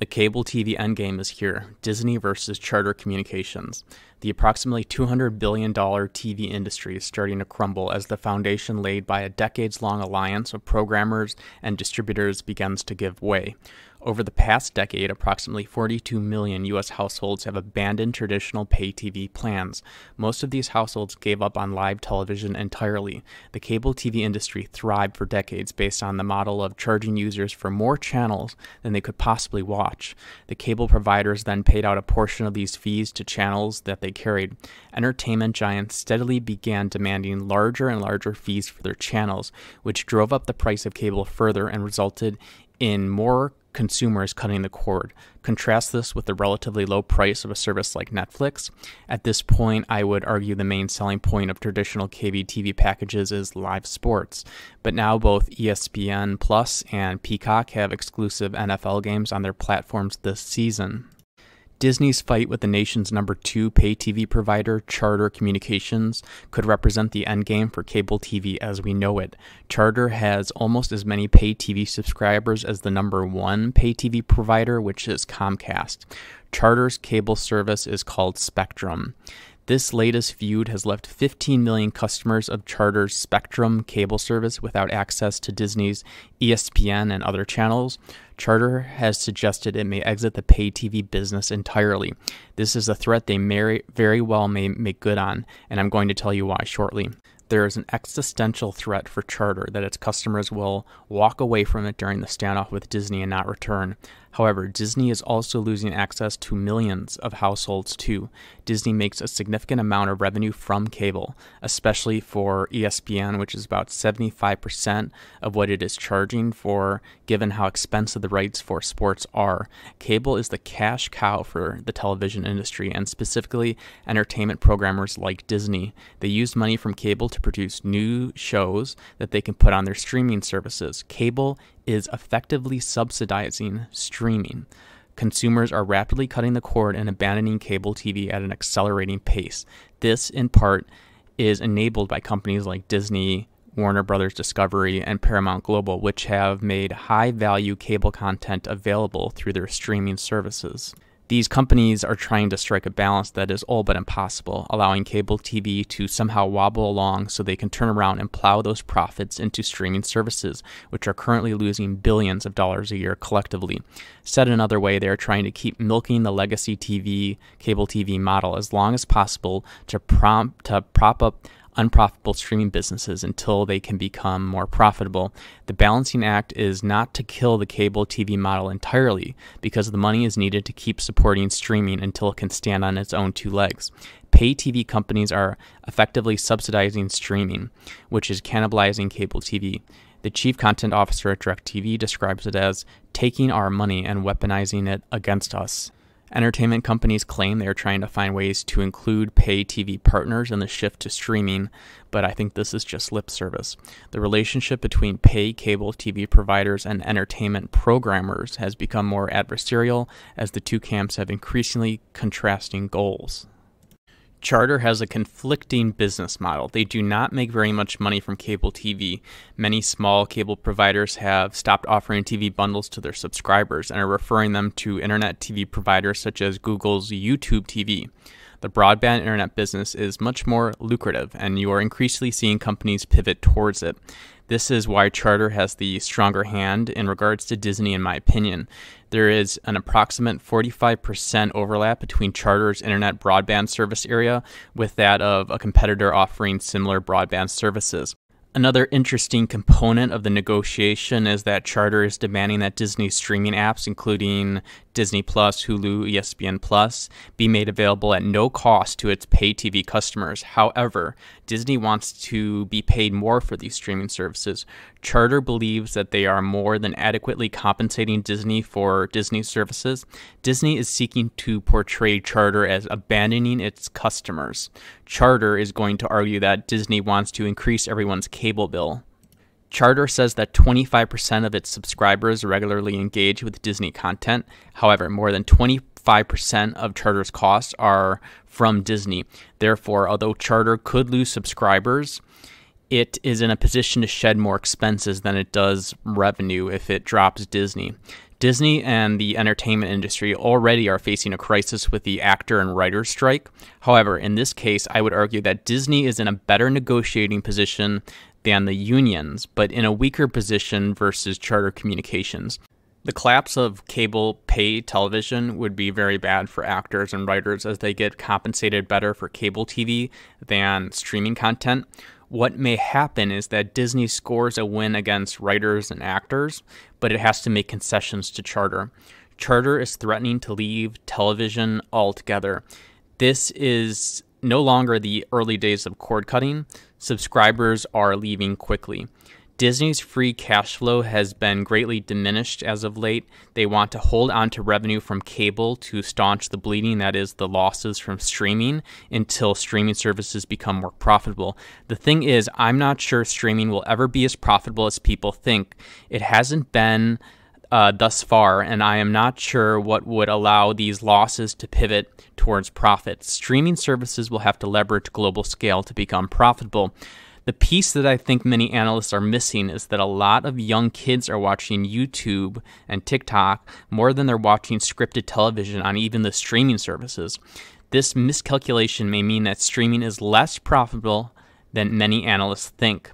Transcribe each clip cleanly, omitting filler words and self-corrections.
The cable TV endgame is here, Disney versus Charter Communications. The approximately $200 billion TV industry is starting to crumble as the foundation laid by a decades-long alliance of programmers and distributors begins to give way. Over the past decade, approximately 42 million U.S. households have abandoned traditional pay TV plans. Most of these households gave up on live television entirely. The cable TV industry thrived for decades based on the model of charging users for more channels than they could possibly watch. The cable providers then paid out a portion of these fees to channels that they carried. Entertainment giants steadily began demanding larger and larger fees for their channels, which drove up the price of cable further and resulted in more consumers cutting the cord. Contrast this with the relatively low price of a service like Netflix. At this point, I would argue the main selling point of traditional cable TV packages is live sports. But now both ESPN Plus and Peacock have exclusive NFL games on their platforms this season. Disney's fight with the nation's number 2 pay TV provider, Charter Communications, could represent the endgame for cable TV as we know it. Charter has almost as many pay TV subscribers as the number 1 pay TV provider, which is Comcast. Charter's cable service is called Spectrum. This latest feud has left 15 million customers of Charter's Spectrum cable service without access to Disney's ESPN and other channels. Charter has suggested it may exit the pay TV business entirely. This is a threat they very well may make good on, and I'm going to tell you why shortly. There is an existential threat for Charter that its customers will walk away from it during the standoff with Disney and not return. However, Disney is also losing access to millions of households too. Disney makes a significant amount of revenue from cable, especially for ESPN, which is about 75% of what it is charging for, given how expensive the rights for sports are. Cable is the cash cow for the television industry, and specifically entertainment programmers like Disney. They use money from cable to produce new shows that they can put on their streaming services. Cable is effectively subsidizing streaming. Consumers are rapidly cutting the cord and abandoning cable TV at an accelerating pace. This, in part, is enabled by companies like Disney, Warner Brothers Discovery, and Paramount Global, which have made high-value cable content available through their streaming services. These companies are trying to strike a balance that is all but impossible, allowing cable TV to somehow wobble along so they can turn around and plow those profits into streaming services, which are currently losing billions of dollars a year collectively. Said another way, they are trying to keep milking the legacy cable TV model as long as possible to prop up unprofitable streaming businesses until they can become more profitable. The balancing act is not to kill the cable TV model entirely, because the money is needed to keep supporting streaming until it can stand on its own 2 legs. Pay TV companies are effectively subsidizing streaming, which is cannibalizing cable TV. The chief content officer at DirecTV describes it as taking our money and weaponizing it against us. Entertainment companies claim they are trying to find ways to include pay TV partners in the shift to streaming, but I think this is just lip service. The relationship between pay cable TV providers and entertainment programmers has become more adversarial as the two camps have increasingly contrasting goals. Charter has a conflicting business model. They do not make very much money from cable TV. Many small cable providers have stopped offering TV bundles to their subscribers and are referring them to internet TV providers such as Google's YouTube TV. The broadband internet business is much more lucrative, and you are increasingly seeing companies pivot towards it. This is why Charter has the stronger hand in regards to Disney, in my opinion. There is an approximate 45% overlap between Charter's internet broadband service area with that of a competitor offering similar broadband services. Another interesting component of the negotiation is that Charter is demanding that Disney's streaming apps, including Disney Plus, Hulu, ESPN Plus, be made available at no cost to its pay TV customers. However, Disney wants to be paid more for these streaming services. Charter believes that they are more than adequately compensating Disney for Disney services. Disney is seeking to portray Charter as abandoning its customers. Charter is going to argue that Disney wants to increase everyone's cable bill. Charter says that 25% of its subscribers regularly engage with Disney content. However, more than 25% of Charter's costs are from Disney. Therefore, although Charter could lose subscribers, it is in a position to shed more expenses than it does revenue if it drops Disney. Disney and the entertainment industry already are facing a crisis with the actor and writer strike. However, in this case, I would argue that Disney is in a better negotiating position than the unions, but in a weaker position versus Charter Communications. The collapse of cable pay television would be very bad for actors and writers as they get compensated better for cable TV than streaming content. What may happen is that Disney scores a win against writers and actors, but it has to make concessions to Charter. Charter is threatening to leave television altogether. This is no longer the early days of cord cutting. Subscribers are leaving quickly. Disney's free cash flow has been greatly diminished as of late. They want to hold on to revenue from cable to staunch the bleeding, that is, the losses from streaming, until streaming services become more profitable. The thing is, I'm not sure streaming will ever be as profitable as people think. It hasn't been thus far, and I am not sure what would allow these losses to pivot towards profit. Streaming services will have to leverage global scale to become profitable. The piece that I think many analysts are missing is that a lot of young kids are watching YouTube and TikTok more than they're watching scripted television on even the streaming services. This miscalculation may mean that streaming is less profitable than many analysts think.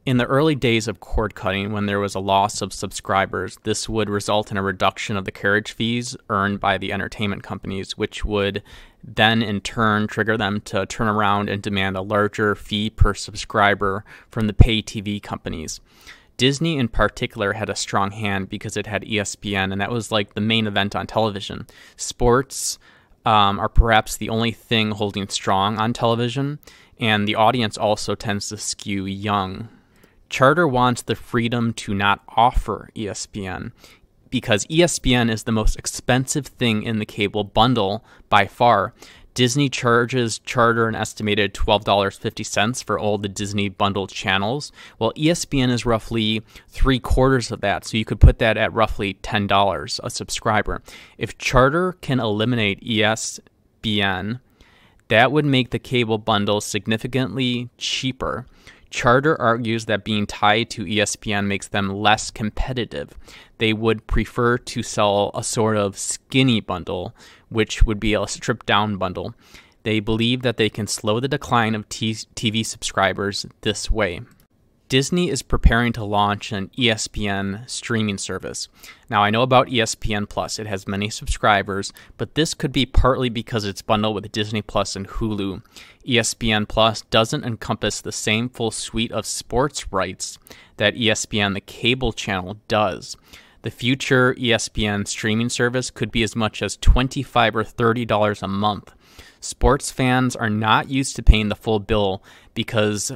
In the early days of cord cutting, when there was a loss of subscribers, this would result in a reduction of the carriage fees earned by the entertainment companies, which would then in turn trigger them to turn around and demand a larger fee per subscriber from the pay TV companies. Disney in particular had a strong hand because it had ESPN, and that was like the main event on television. Sports are perhaps the only thing holding strong on television, and the audience also tends to skew young. Charter wants the freedom to not offer ESPN because ESPN is the most expensive thing in the cable bundle by far. Disney charges Charter an estimated $12.50 for all the Disney bundled channels, while ESPN is roughly 3/4 of that, so you could put that at roughly $10 a subscriber. If Charter can eliminate ESPN, that would make the cable bundle significantly cheaper. Charter argues that being tied to ESPN makes them less competitive. They would prefer to sell a sort of skinny bundle, which would be a stripped-down bundle. They believe that they can slow the decline of TV subscribers this way. Disney is preparing to launch an ESPN streaming service. Now, I know about ESPN Plus. It has many subscribers, but this could be partly because it's bundled with Disney Plus and Hulu. ESPN Plus doesn't encompass the same full suite of sports rights that ESPN, the cable channel, does. The future ESPN streaming service could be as much as $25 or $30 a month. Sports fans are not used to paying the full bill because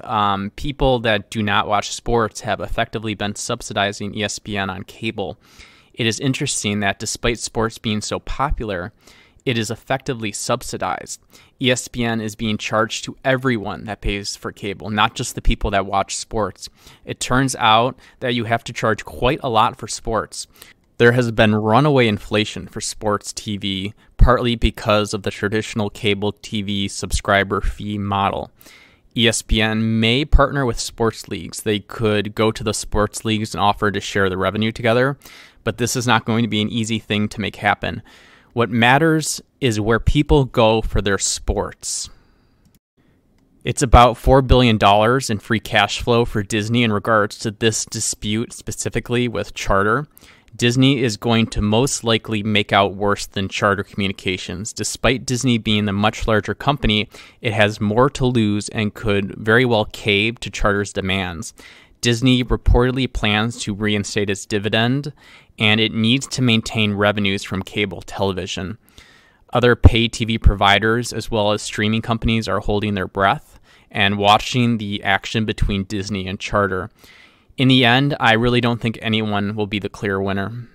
people that do not watch sports have effectively been subsidizing ESPN on cable. It is interesting that despite sports being so popular, it is effectively subsidized. ESPN is being charged to everyone that pays for cable, not just the people that watch sports. It turns out that you have to charge quite a lot for sports. There has been runaway inflation for sports TV, partly because of the traditional cable TV subscriber fee model. ESPN may partner with sports leagues. They could go to the sports leagues and offer to share the revenue together, but this is not going to be an easy thing to make happen. What matters is where people go for their sports. It's about $4 billion in free cash flow for Disney in regards to this dispute specifically with Charter. Disney is going to most likely make out worse than Charter Communications. Despite Disney being the much larger company, it has more to lose and could very well cave to Charter's demands. Disney reportedly plans to reinstate its dividend, and it needs to maintain revenues from cable television. Other pay TV providers, as well as streaming companies, are holding their breath and watching the action between Disney and Charter. In the end, I really don't think anyone will be the clear winner.